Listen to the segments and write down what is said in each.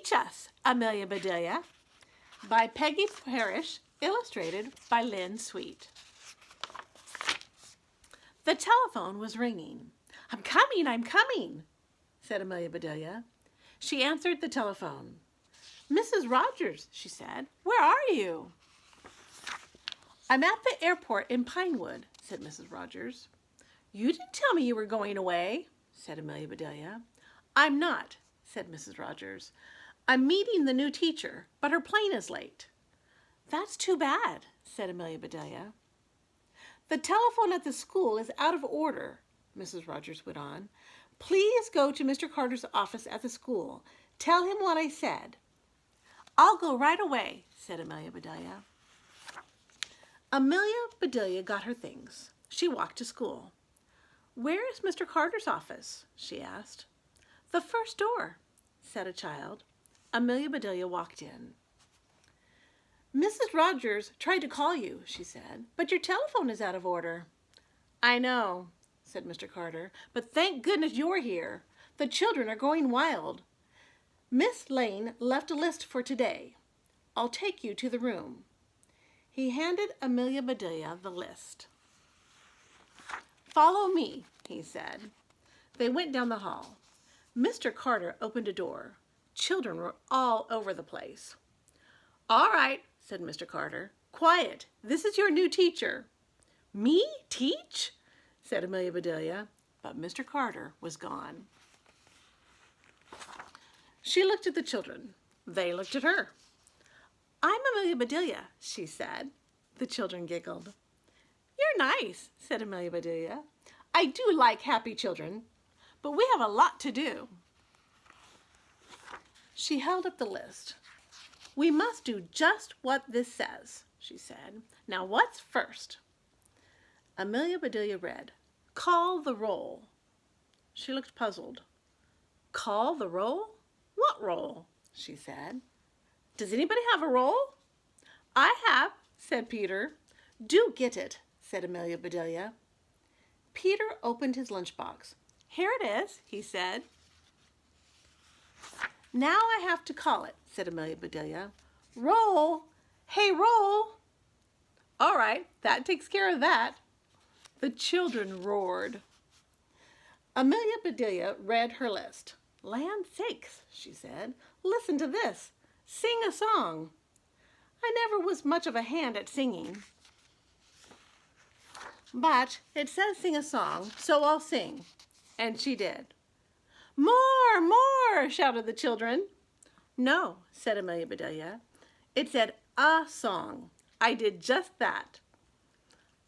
Teach Us, Amelia Bedelia, by Peggy Parish, illustrated by Lynn Sweet. The telephone was ringing. I'm coming, said Amelia Bedelia. She answered the telephone. Mrs. Rogers, she said, where are you? I'm at the airport in Pinewood, said Mrs. Rogers. You didn't tell me you were going away, said Amelia Bedelia. I'm not, said Mrs. Rogers. I'm meeting the new teacher, but her plane is late. That's too bad, said Amelia Bedelia. The telephone at the school is out of order, Mrs. Rogers went on. Please go to Mr. Carter's office at the school. Tell him what I said. I'll go right away, said Amelia Bedelia. Amelia Bedelia got her things. She walked to school. Where is Mr. Carter's office? She asked. The first door, said a child. Amelia Bedelia walked in. Mrs. Rogers tried to call you, she said, but your telephone is out of order. I know, said Mr. Carter, but thank goodness you're here. The children are going wild. Miss Lane left a list for today. I'll take you to the room. He handed Amelia Bedelia the list. Follow me, he said. They went down the hall. Mr. Carter opened a door. Children were all over the place. All right, said Mr. Carter. Quiet, this is your new teacher. Me teach? Said Amelia Bedelia, but Mr. Carter was gone. She looked at the children. They looked at her. I'm Amelia Bedelia, she said. The children giggled. You're nice, said Amelia Bedelia. I do like happy children, but we have a lot to do. She held up the list. We must do just what this says, she said. Now what's first? Amelia Bedelia read, call the roll. She looked puzzled. Call the roll? What roll? She said. Does anybody have a roll? I have, said Peter. Do get it, said Amelia Bedelia. Peter opened his lunchbox. Here it is, he said. Now I have to call it, said Amelia Bedelia. Roll! Hey, roll! All right, that takes care of that. The children roared. Amelia Bedelia read her list. Land sakes, she said. Listen to this. Sing a song. I never was much of a hand at singing. But it says sing a song, so I'll sing. And she did. More, more, shouted the children. No, said Amelia Bedelia. It said a song. I did just that.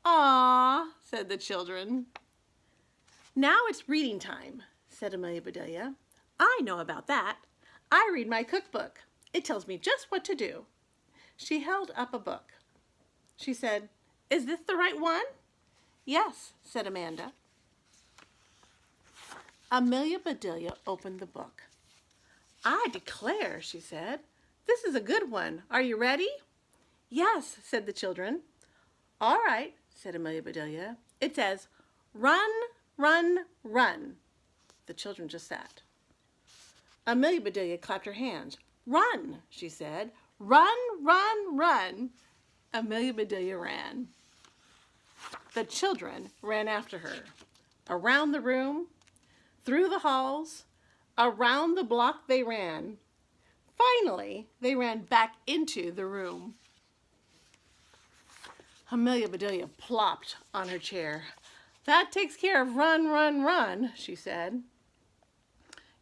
Aw, said the children. Now it's reading time, said Amelia Bedelia. I know about that. I read my cookbook. It tells me just what to do. She held up a book. She said, is this the right one? Yes, said Amanda. Amelia Bedelia opened the book. I declare, she said, this is a good one. Are you ready? Yes, said the children. All right, said Amelia Bedelia. It says, run, run, run. The children just sat. Amelia Bedelia clapped her hands. Run, she said. Run, run, run. Amelia Bedelia ran. The children ran after her. Around the room, through the halls, around the block they ran. Finally, they ran back into the room. Amelia Bedelia plopped on her chair. That takes care of run, run, run, she said.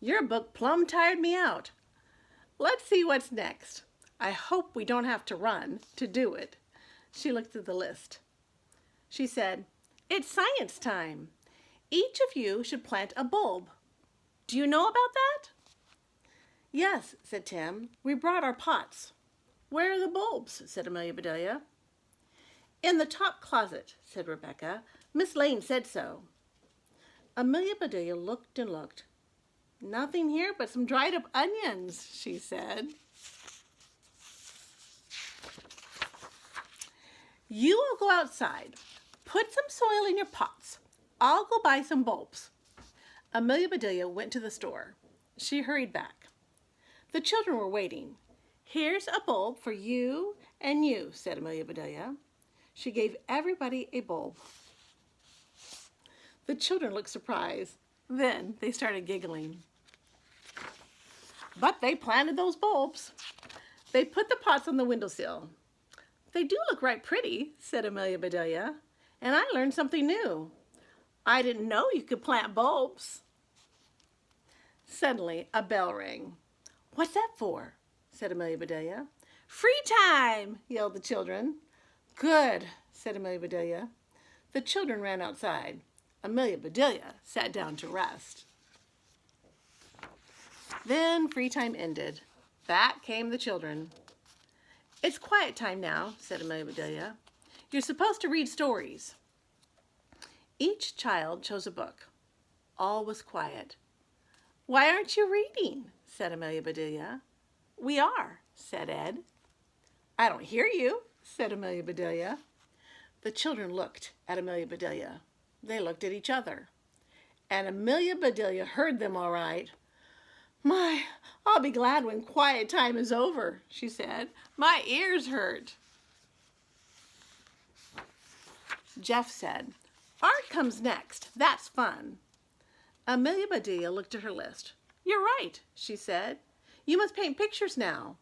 Your book plumb tired me out. Let's see what's next. I hope we don't have to run to do it. She looked at the list. She said, it's science time. Each of you should plant a bulb. Do you know about that? Yes, said Tim. We brought our pots. Where are the bulbs? Said Amelia Bedelia. In the top closet, said Rebecca. Miss Lane said so. Amelia Bedelia looked and looked. Nothing here but some dried up onions, she said. You will go outside. Put some soil in your pots. I'll go buy some bulbs. Amelia Bedelia went to the store. She hurried back. The children were waiting. "Here's a bulb for you and you," said Amelia Bedelia. She gave everybody a bulb. The children looked surprised. Then they started giggling. But they planted those bulbs. They put the pots on the windowsill. "They do look right pretty," said Amelia Bedelia, "and I learned something new. I didn't know you could plant bulbs." Suddenly, a bell rang. "What's that for?" said Amelia Bedelia. "Free time!" yelled the children. "Good," said Amelia Bedelia. The children ran outside. Amelia Bedelia sat down to rest. Then free time ended. Back came the children. "It's quiet time now," said Amelia Bedelia. "You're supposed to read stories." Each child chose a book. All was quiet. "Why aren't you reading?" said Amelia Bedelia. "We are," said Ed. "I don't hear you," said Amelia Bedelia. The children looked at Amelia Bedelia. They looked at each other. And Amelia Bedelia heard them all right. "My, I'll be glad when quiet time is over," she said. "My ears hurt." Jeff said, "Art comes next. That's fun." Amelia Bedelia looked at her list. "You're right," she said. "You must paint pictures now."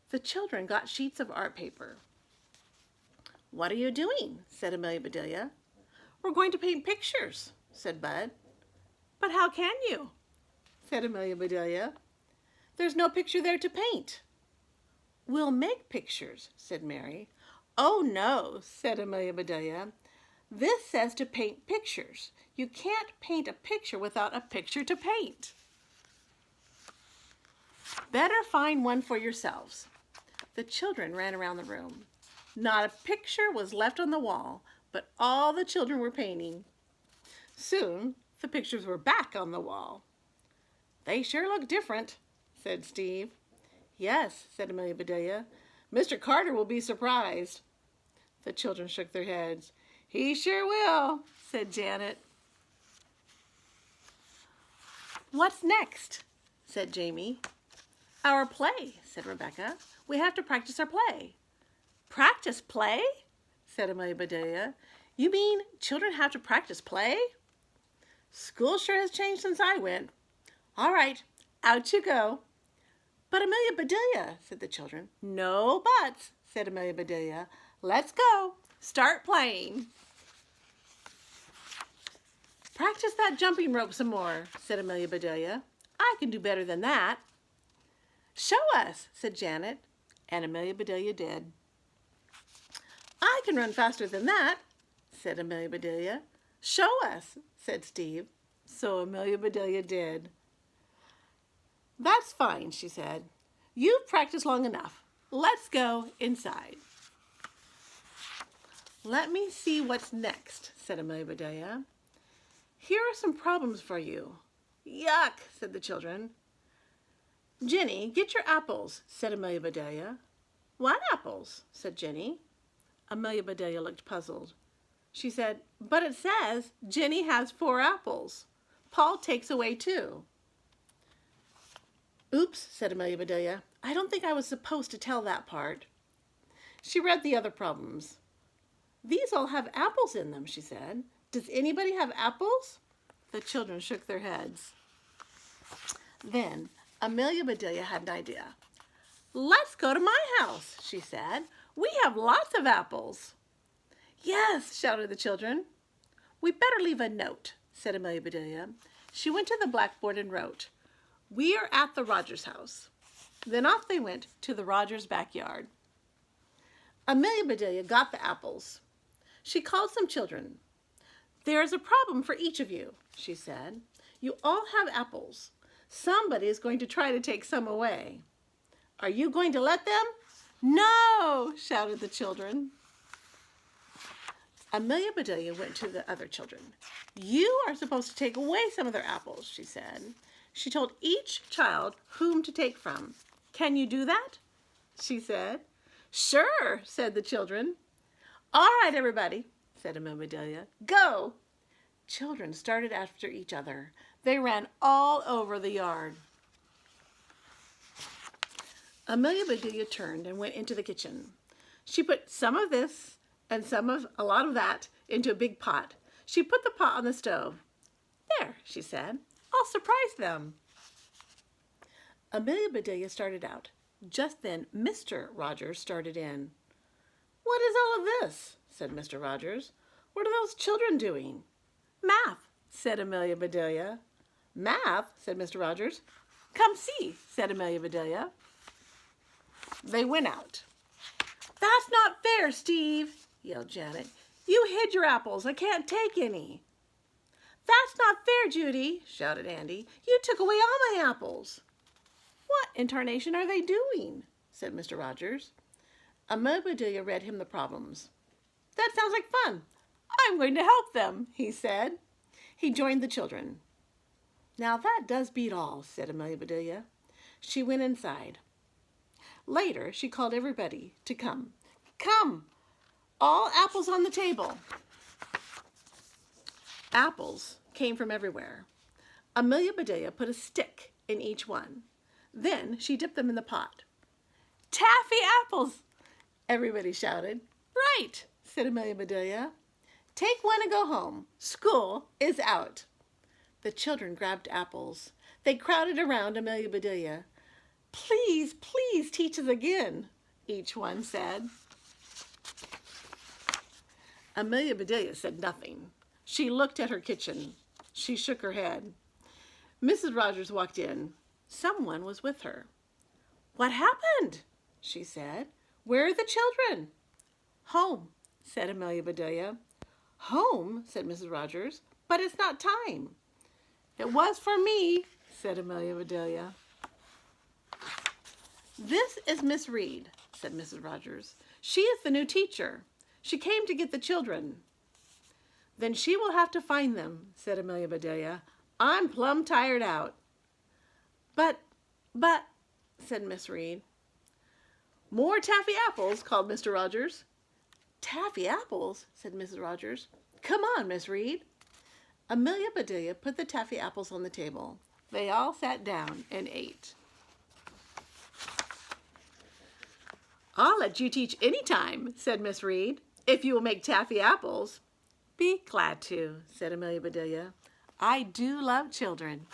The children got sheets of art paper. "What are you doing?" said Amelia Bedelia. "We're going to paint pictures," said Bud. "But how can you?" said Amelia Bedelia. "There's no picture there to paint." "We'll make pictures," said Mary. "Oh no," said Amelia Bedelia. "This says to paint pictures. You can't paint a picture without a picture to paint." "Better find one for yourselves." The children ran around the room. Not a picture was left on the wall, but all the children were painting. Soon the pictures were back on the wall. "They sure look different," said Steve. "Yes," said Amelia Bedelia. "Mr. Carter will be surprised." The children shook their heads. "He sure will," said Janet. "What's next?" said Jamie. "Our play," said Rebecca. "We have to practice our play." "Practice play?" said Amelia Bedelia. "You mean children have to practice play?" "School sure has changed since I went." "All right, out you go." "But Amelia Bedelia," said the children. "No buts," said Amelia Bedelia. "Let's go. Start playing." "Practice that jumping rope some more," said Amelia Bedelia. "I can do better than that." "Show us," said Janet, and Amelia Bedelia did. "I can run faster than that," said Amelia Bedelia. "Show us," said Steve. So Amelia Bedelia did. "That's fine," she said. "You've practiced long enough. Let's go inside." "Let me see what's next," said Amelia Bedelia. "Here are some problems for you." "Yuck," said the children. "Jenny, get your apples," said Amelia Bedelia. "What apples?" said Jenny. Amelia Bedelia looked puzzled. She said, "But it says Jenny has 4 apples. Paul takes away 2. "Oops," said Amelia Bedelia. "I don't think I was supposed to tell that part." She read the other problems. "These all have apples in them," she said. "Does anybody have apples?" The children shook their heads. Then Amelia Bedelia had an idea. "Let's go to my house," she said. "We have lots of apples." "Yes," shouted the children. "We better leave a note," said Amelia Bedelia. She went to the blackboard and wrote, "We are at the Rogers house." Then off they went to the Rogers backyard. Amelia Bedelia got the apples. She called some children. "There is a problem for each of you," she said. "You all have apples. Somebody is going to try to take some away. Are you going to let them?" "No!" shouted the children. Amelia Bedelia went to the other children. "You are supposed to take away some of their apples," she said. She told each child whom to take from. "Can you do that?" she said. "Sure," said the children. "All right, everybody," said Amelia Bedelia. "Go!" Children started after each other. They ran all over the yard. Amelia Bedelia turned and went into the kitchen. She put some of this and a lot of that into a big pot. She put the pot on the stove. "There," she said, "I'll surprise them." Amelia Bedelia started out. Just then Mr. Rogers started in. "What is all of this?" said Mr. Rogers. "What are those children doing?" "Math," said Amelia Bedelia. "Math?" said Mr. Rogers. "Come see," said Amelia Bedelia. They went out. "That's not fair, Steve," yelled Janet. "You hid your apples. I can't take any." "That's not fair, Judy," shouted Andy. "You took away all my apples." "What in tarnation are they doing?" said Mr. Rogers. Amelia Bedelia read him the problems. "That sounds like fun. I'm going to help them," he said. He joined the children. "Now that does beat all," said Amelia Bedelia. She went inside. Later, she called everybody to come. "Come! All apples on the table." Apples came from everywhere. Amelia Bedelia put a stick in each one. Then she dipped them in the pot. "Taffy apples!" everybody shouted. "Right," said Amelia Bedelia. "Take one and go home. School is out." The children grabbed apples. They crowded around Amelia Bedelia. "Please, please teach us again," each one said. Amelia Bedelia said nothing. She looked at her kitchen. She shook her head. Mrs. Rogers walked in. Someone was with her. "What happened?" she said. "Where are the children?" "Home," said Amelia Bedelia. "Home," said Mrs. Rogers, "but it's not time." "It was for me," said Amelia Bedelia. "This is Miss Reed," said Mrs. Rogers. "She is the new teacher. She came to get the children." "Then she will have to find them," said Amelia Bedelia. "I'm plumb tired out." But, said Miss Reed. "More taffy apples," called Mr. Rogers. "Taffy apples?" said Mrs. Rogers. "Come on, Miss Reed." Amelia Bedelia put the taffy apples on the table. They all sat down and ate. "I'll let you teach any time," said Miss Reed, "if you will make taffy apples." "Be glad to," said Amelia Bedelia. "I do love children."